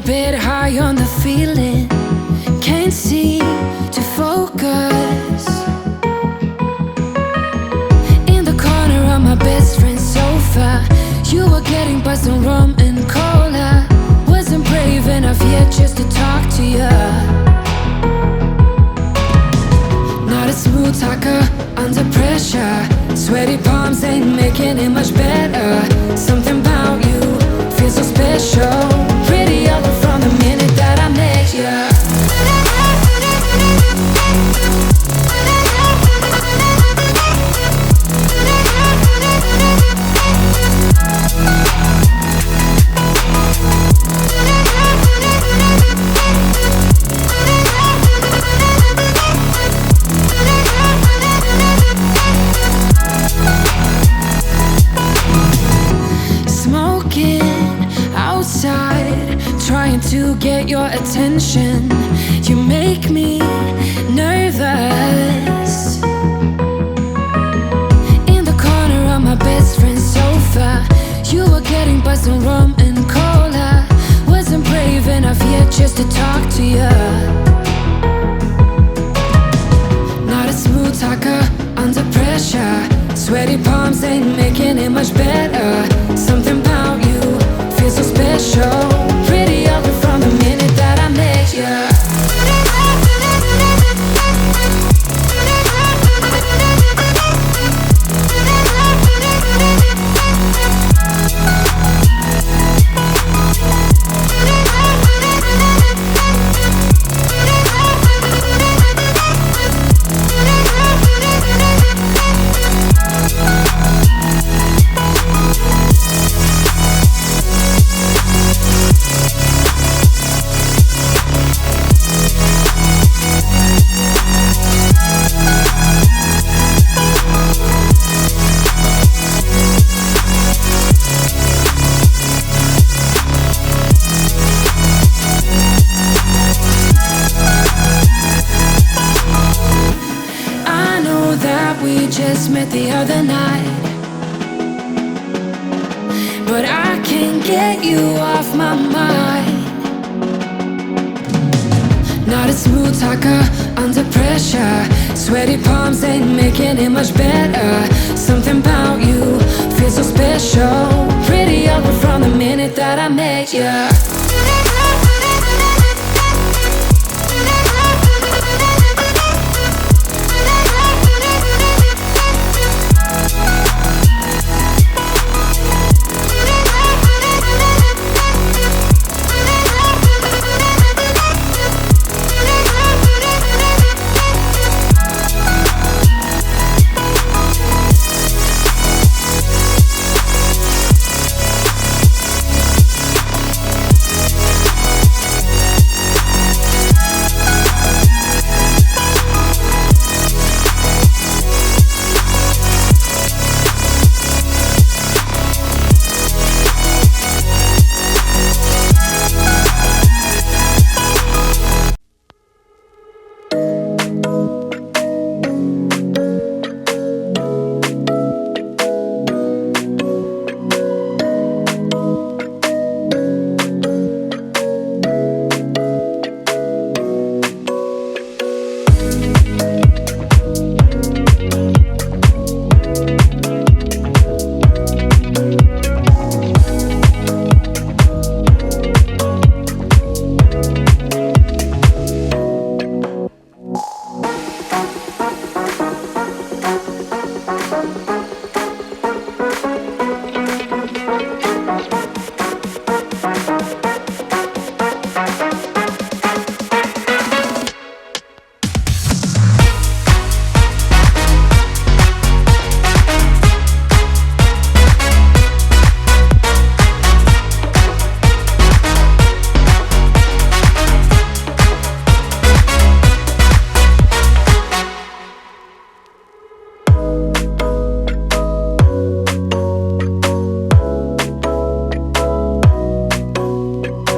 bit high on the feeling, can't seem to focus. In the corner of my best friend's sofa, you were getting buzzed on rum and cola. Wasn't brave enough yet just to talk to you. Not a smooth talker under pressure. Sweaty palms ain't making it much better. Something about you feels so special. Pretty other from the minute that I met you. Outside, trying to get your attention. You make me nervous. In the corner of my best friend's sofa, you were getting buzzed on rum and cola. Wasn't brave enough yet just to talk to you. Not a smooth talker under pressure. Sweaty palms ain't making it much better. Something about you feels so special. Pretty other from the minute that I met you. We just met the other night, but I can't get you off my mind. Not a smooth talker under pressure. Sweaty palms ain't making it much better. Something about you feels so special. Pretty other from the minute that I met you.